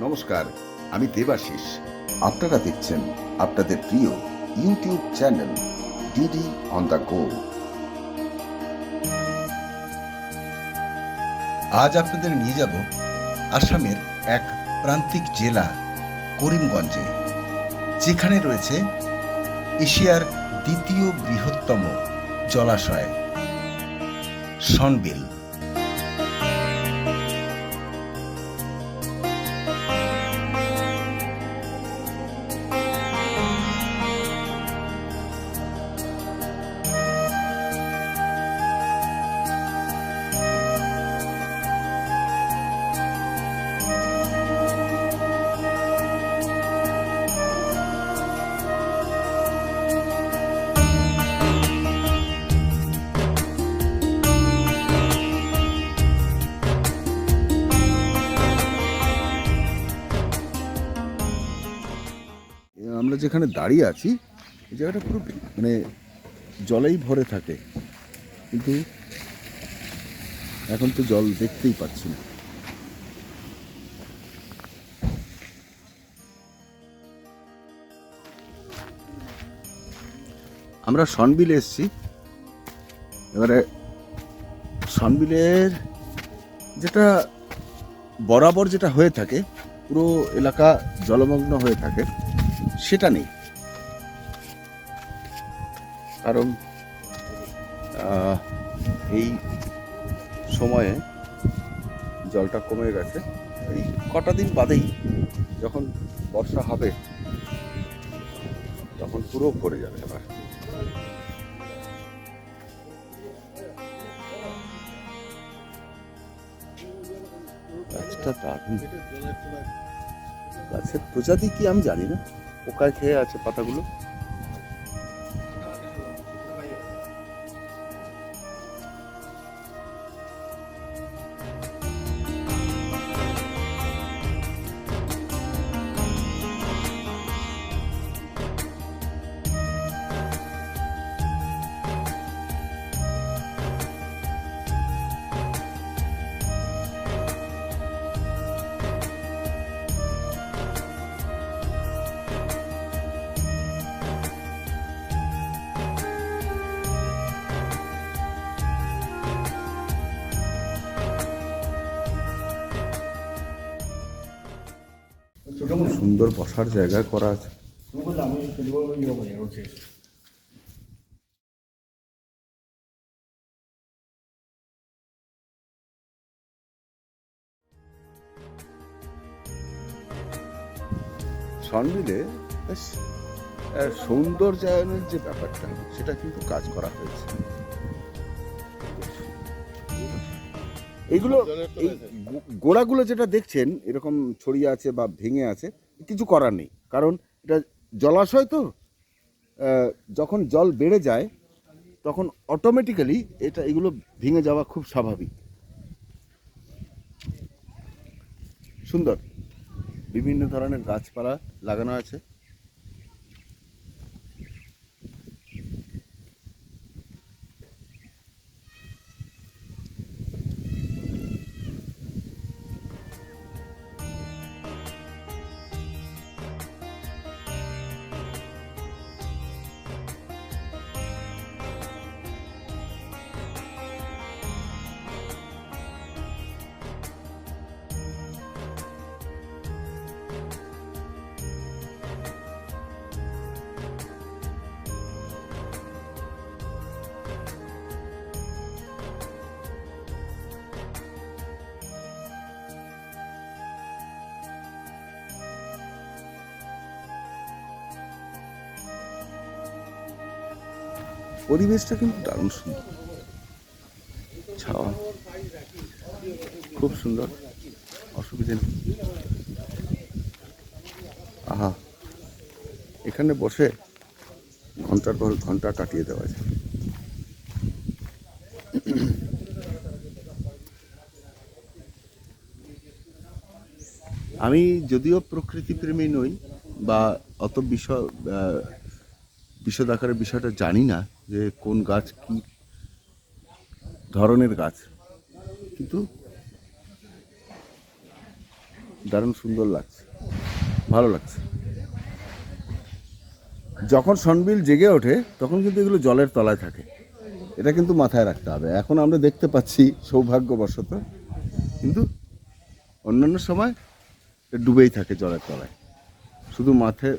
নমস্কার, আমি দেবাশিস। আপনারা দেখছেন আপনাদের প্রিয় YouTube channel DD on the go. আজ আপনাদের নিয়ে যাব আসামের এক প্রান্তিক জেলা করিমগঞ্জে, যেখানে রয়েছে এশিয়ার দ্বিতীয় বৃহত্তম জলাশয় সনবিল। আমরা যেখানে দাঁড়িয়ে আছি এই জায়গাটা পুরো জলেই ভরে থাকে, কিন্তু এখন তো জল দেখতেই পাচ্ছি না। আমরা সনবিলে এসেছি। এবারে সনবিলের যেটা বরাবর যেটা হয়ে থাকে, পুরো এলাকা জলমগ্ন হয়ে থাকে, সেটা নেই। কারণ এই সময়ে জলটা কমে গেছে। এই কটা দিন বাদেই যখন বর্ষা হবে তখন পুরো ভরে যাবে। আবার গাছটা দারুণ। গাছের প্রজাতি কি আমি জানি না, পোকায় খেয়ে আছে পাতাগুলো। সুন্দর বসার জায়গা করা আছে। সনবিলে বেশ সৌন্দর্যায়নের যে ব্যাপারটা, সেটা কিন্তু কাজ করা হয়েছে। এইগুলো এই গোড়াগুলো যেটা দেখছেন এরকম ছড়িয়ে আছে বা ভেঙে আছে, কিছু করার নেই। কারণ এটা জলাশয় তো, যখন জল বেড়ে যায় তখন অটোমেটিক্যালি এগুলো ভেঙে যাওয়া খুব স্বাভাবিক। সুন্দর বিভিন্ন ধরনের গাছপালা লাগানো আছে। পরিবেশটা কিন্তু দারুণ সুন্দর, ছাওয়া খুব সুন্দর, অসুবিধে নেই। আহা, এখানে বসে ঘন্টার পর ঘন্টা কাটিয়ে দেওয়া যায়। আমি যদিও প্রকৃতিপ্রেমী নই বা অত বিশদ আকারের বিষয়টা জানি না যে কোন গাছ কি ধরনের গাছ, কিন্তু দারুণ সুন্দর লাগছে, ভালো লাগছে। যখন সনবিল জেগে ওঠে তখন কিন্তু এগুলো জলের তলায় থাকে, এটা কিন্তু মাথায় রাখতে হবে। এখন আমরা দেখতে পাচ্ছি সৌভাগ্যবশত, কিন্তু অন্যান্য সময় ডুবেই থাকে জলের তলায়, শুধু মাথায়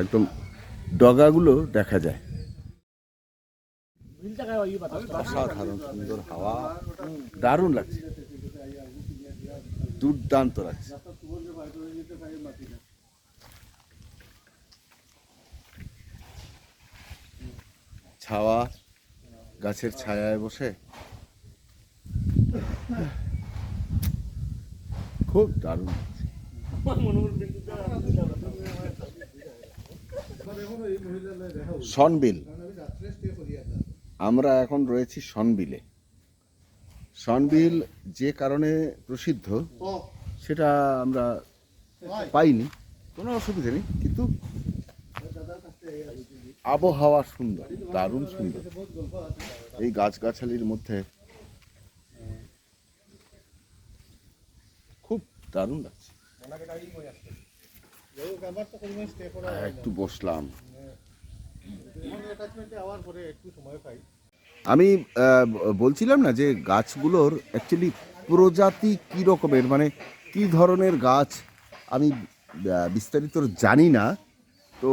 একদম ডগাগুলো দেখা যায়। অসাধারণ সুন্দর হাওয়া, দারুণ লাগছে, দুর্দান্ত লাগছে। ছাওয়া, গাছের ছায়ায় বসে খুব দারুণ লাগছে। সনবিল, আমরা এখন রয়েছি সনবিলে। সনবিল যে কারণে প্রসিদ্ধ সেটা আমরা পাইনি, কোনো অসুবিধা নেই, কিন্তু আবহাওয়া সুন্দর, দারুণ সুন্দর। এই গাছগাছালির মধ্যে খুব দারুণ লাগছে। একটু বসলাম। আমি বলছিলাম না যে গাছগুলোর অ্যাকচুয়ালি প্রজাতি কী রকমের, মানে কী ধরনের গাছ আমি বিস্তারিত জানি না। তো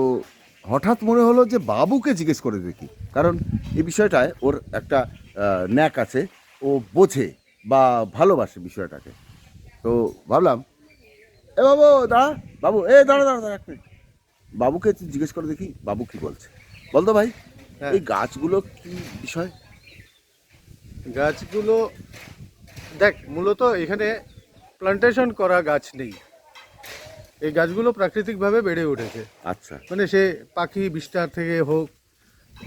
হঠাৎ মনে হলো যে বাবুকে জিজ্ঞেস করে দেখি, কারণ এই বিষয়টায় ওর একটা ন্যাক আছে, ও বোঝে বা ভালোবাসে বিষয়টাকে। তো ভাবলাম, এ বাবু দাঁড়া, বাবু এ দাঁড়া দাঁড়া দাঁড়া এক মিনিট, বাবুকে জিজ্ঞেস করে দেখি বাবু কি বলছে। বলতো ভাই, এই গাছগুলো কি বিষয়? গাছগুলো দেখ, মূলত এখানে প্লান্টেশন করা গাছ নেই, এই গাছগুলো প্রাকৃতিকভাবে বেড়ে উঠেছে। আচ্ছা, মানে সে পাখি বিস্তার থেকে হোক,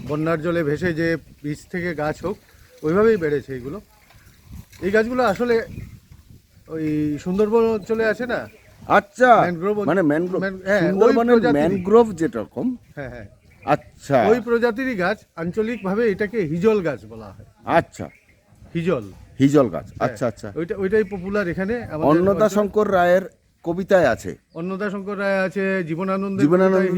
বন্যার জলে ভেসে যে বীজ থেকে গাছ হোক, ওইভাবেই বেড়েছে এগুলো। এই গাছগুলো আসলে ওই সুন্দরবন অঞ্চলে আছে না, আচ্ছা, ম্যানগ্রোভ, মানে ম্যানগ্রোভ, হ্যাঁ, সুন্দরবনের ম্যানগ্রোভ যেরকম, হ্যাঁ হ্যাঁ, আচ্ছা ওই প্রজাতিরই গাছ। আঞ্চলিকভাবে এটাকে হিজল গাছ বলা হয়। আচ্ছা, হিজল, হিজল গাছ, আচ্ছা আচ্ছা। ওইটাই পপুলার এখানে। অন্নদা শঙ্কর রায়ের কবিতায় আছে, অন্নদা শঙ্কর রায় আছে, জীবনানন্দ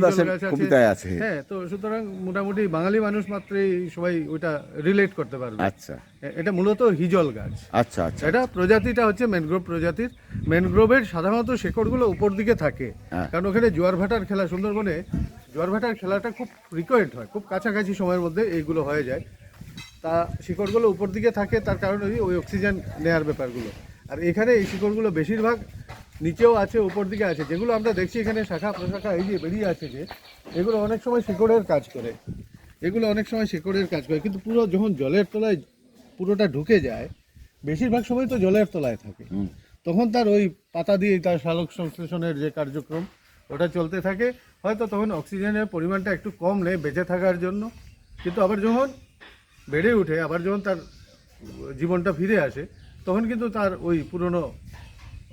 দাশের কবিতায় আছে। হ্যাঁ, তো সুতরাং মোটামুটি বাঙালি মানুষ মাত্রই সবাই ওইটা রিলেট করতে পারবে। আচ্ছা, এটা মূলত হিজল গাছ। আচ্ছা আচ্ছা। এটা প্রজাতিটা হচ্ছে ম্যানগ্রোভ প্রজাতির। ম্যানগ্রোভের সাধারণত শেকড়গুলো উপর দিকে থাকে, কারণ ওখানে জোয়ার ভাটার খেলা, সুন্দরবনে জোয়ার ভাটার খেলাটা খুব ফ্রিকোয়েন্ট হয়, খুব কাছাকাছি সময়ের মধ্যে এইগুলো হয়ে যায়। তা শিকড়গুলো উপর দিকে থাকে, তার কারণ ওই অক্সিজেন নেওয়ার ব্যাপারগুলো। আর এখানে এই শিকড়গুলো বেশিরভাগ নিচেও আছে, উপর দিকে আছে। যেগুলো আমরা দেখছি এখানে শাখা প্রশাখা এই যে বেরিয়ে আছে, যে এগুলো অনেক সময় শিকড়ের কাজ করে, এগুলো অনেক সময় শিকড়ের কাজ করে। কিন্তু পুরো যখন জলের তলায় পুরোটা ঢুকে যায়, বেশিরভাগ সময় তো জলের তলায় থাকে, তখন তার ওই পাতা দিয়ে তার সালোক সংশ্লেষণের যে কার্যক্রম ওটা চলতে থাকে। হয়তো তখন অক্সিজেনের পরিমাণটা একটু কম নেয় বেঁচে থাকার জন্য, কিন্তু আবার যখন বেড়ে উঠে, আবার যখন তার জীবনটা ফিরে আসে, তখন কিন্তু তার ওই পুরনো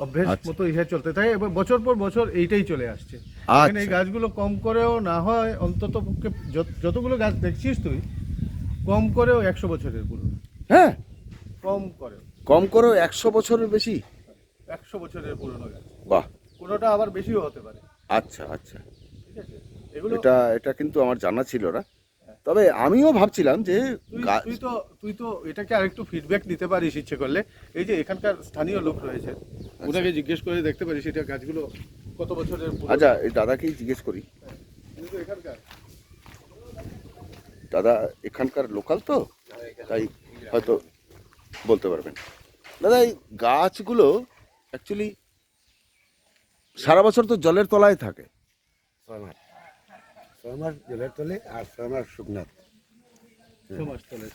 অভ্যেস মতো ইহা চলতে থাকে। এবার বছর পর বছর এইটাই চলে আসছে। এখানে এই গাছগুলো কম করেও না হয় অন্তত পক্ষে যতগুলো গাছ দেখছিস তুই, কম করেও 100 বছরের পুরনো। হ্যাঁ, কম করেও 100 বছরের বেশি, 100 বছরের পুরনো গাছ। বাহ, কোনোটা আবার বেশিও হতে পারে। আচ্ছা আচ্ছা, ঠিক আছে, এগুলো এটা কিন্তু আমার জানা ছিল না। তবে আমিও ভাবছিলাম যে তুই তো এটাকে আরেকটু ফিডব্যাক দিতে পারিস ইচ্ছে করলে। এই যে এখানকার স্থানীয় লোক রয়েছে, ওনাকে জিজ্ঞেস করে দেখতে পারিস এটা গাছগুলো কত বছরের পুরনো। আচ্ছা, এই দাদাকেই জিজ্ঞেস করি। কিন্তু এখানকার দাদা এখানকার লোকাল তো, তাই হয়তো বলতে পারবেন। দাদা, এই গাছগুলো অ্যাকচুয়ালি সারা বছর তো জলের তলায় থাকে। 6 মাস জলের তলে আর 6 মাস শুকনাত। 6 মাস তলে,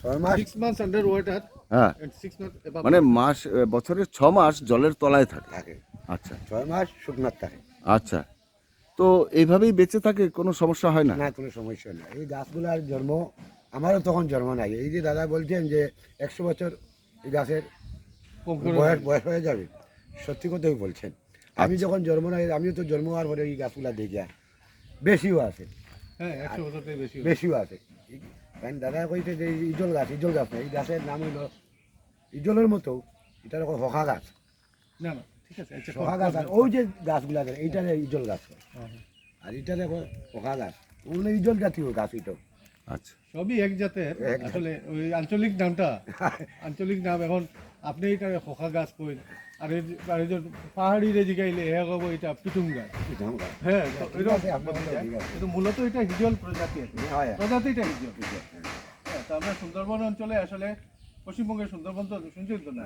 6 মাস 6 months under water হ্যাঁ, and 6 months above মানে water. বছরের 6 মাস জলের তলায় থাকে। থাকে, আচ্ছা 6 মাস শুকনাত থাকে। আচ্ছা, তো এইভাবেই বেঁচে থাকে, কোনো সমস্যা হয় না? না, কোনো সমস্যা না। এই গাছগুলার জন্ম, আমারও তখন জন্ম নাই। এই যে দাদা বলছেন যে 100 বছর এই গাছের বয়স হয়ে যাবে, সত্যি কথাই বলছেন। আমি যখন জন্ম নাই, আমিও তো জন্ম হওয়ার পরে এই গাছগুলা দেখি, বেশিও আছে। হ্যাঁ, 100 বছরের বেশিও আছে। কারণ দাদা কইছে যে ইজল গাছ না, এই গাছের নাম হইল ইজলের মতো, এটার হকা গাছ। না না ঠিক আছে আচ্ছা পোকা গাছ আর ওই যে গাছগুলা আছে, এইটা ইজল গাছ হয়। আর এটা দেখো পোকা গাছ, ওগুলো ইজল জাতীয় গাছ এটা। আচ্ছা, সবই এক জাতের এক জাতের। আসলে ওই আঞ্চলিক নামটা আঞ্চলিক নাম এখন আপনি এটা খোকা গাছ কইন আর এই যে পাহাড়ি রে জিগাইলে হে কব এটা পিটুম গাছ পিঠাম গাছ। হ্যাঁ তো ঠিক এরকম আছে, আপনার কথা ঠিক আছে। কিন্তু মূলত এটা হিজল প্রজাতি আছে হয়। প্রজাতিটা হিজল হ্যাঁ তো আমরা সুন্দরবন অঞ্চলে আসলে পশ্চিমবঙ্গের সুন্দরবন তো শুনছেন তো না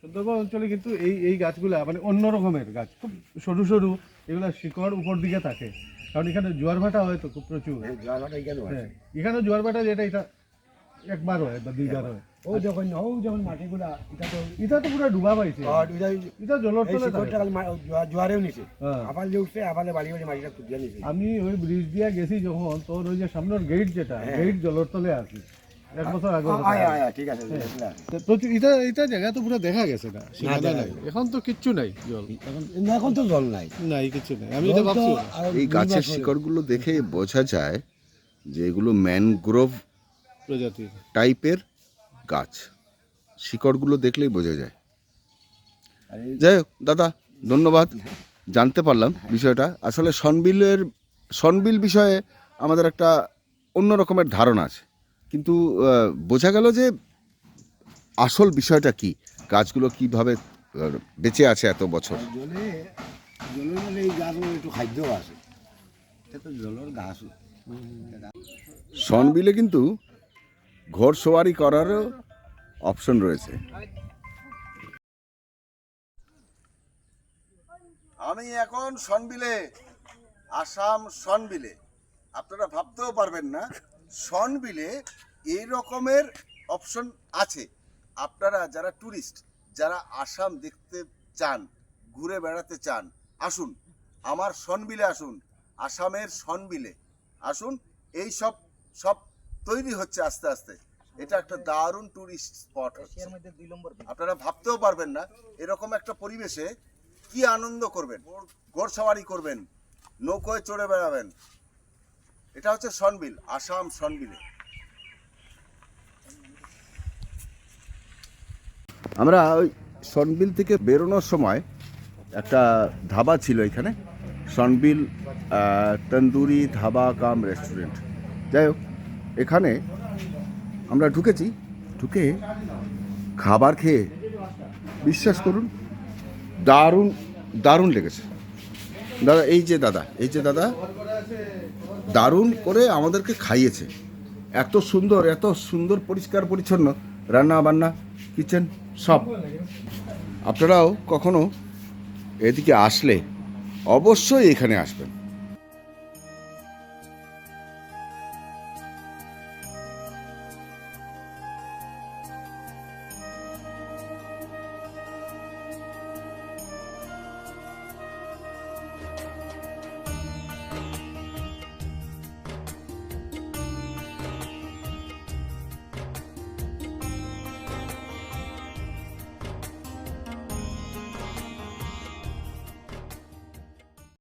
সুন্দরবন অঞ্চলে কিন্তু এই গাছগুলা মানে অন্য রকমের গাছ খুব সরু সরু এগুলা শিকড় উপর দিকে থাকে কারণ এখানে জোয়ার ভাটা হয় তো খুব প্রচুর এই জলটা এখানে হয়। হ্যাঁ এখানে জোয়ার ভাটা যেটা এটা একবার হয় বা দুইবার হয় ও যখন মাটিগুলা, এটা তো এটা তো পুরো ডুবা পাইছে এটা জলের এই তলে শিকড়টা থাকে। খালি জোয়ারেও নিছে, হ্যাঁ। আবার যে উঠছে আবার বাড়ি বাড়ি মাটিটা খুঁজিয়ে নিছে। আমি ওই ব্রিজ দিয়া গেছি যখন তোর ওই যে সামনের গেট যেটা হ্যাঁ। গেট জলের তলে আছে এক বছর আগে ঠিক আছে, তো এটা জায়গা তো পুরো দেখা গেছে না সীমানা নাই এখন তো কিচ্ছু নাই জল এখন তো জল নাই। নাই কিছু নাই আমি এটা ভাবছি এই গাছের শিকড়গুলো দেখে বোঝা যায় যে এগুলো ম্যানগ্রোভ প্রজাতি টাইপের গাছ, শিকড়গুলো দেখলেই বোঝা যায়। যাই হোক দাদা, ধন্যবাদ, জানতে পারলাম বিষয়টা। আসলে সনবিল বিষয়ে আমাদের একটা অন্য রকমের ধারণা আছে, কিন্তু বোঝা গেল যে আসল বিষয়টা কি, গাছগুলো কিভাবে বেঁচে আছে এত বছর। জলের মধ্যে এই গাছগুলো একটু খাদ্য আছে, এটা তো জলের গাছ। সনবিলে কিন্তু ঘোড়সওয়ারি করারও অপশন রয়েছে। আমি এখন সনবিলে, আসাম সনবিলে। আপনারা ভাবতেও পারবেন না সনবিলে এই রকমের অপশন আছে। আপনারা যারা ট্যুরিস্ট, যারা আসাম দেখতে চান, ঘুরে বেড়াতে চান, আসুন আমার সনবিলে, আসুন আসামের সনবিলে আসুন। এই সব তৈরি হচ্ছে আস্তে আস্তে। এটা একটা দারুণ ট্যুরিস্ট স্পট হচ্ছে। আপনারা ভাবতেও পারবেন না এরকম একটা পরিবেশে কি আনন্দ করবেন, ঘোড়সওয়ারি করবেন, নৌকোয় চড়ে বেড়াবেন। এটা হচ্ছে সনবিল, আসাম সনবিলে। আমরা ওই সনবিল থেকে বেরোনোর সময় একটা ধাবা ছিল এখানে, সনবিল তন্দুরি ধাবা কাম রেস্টুরেন্ট। যাই হোক, এখানে আমরা ঢুকে খাবার খেয়ে বিশ্বাস করুন দারুণ লেগেছে। এই যে দাদা দারুণ করে আমাদেরকে খাইয়েছে। এত সুন্দর পরিষ্কার পরিচ্ছন্ন রান্না বান্না, কিচেন সব। আপনারাও কখনো এদিকে আসলে অবশ্যই এখানে আসবেন।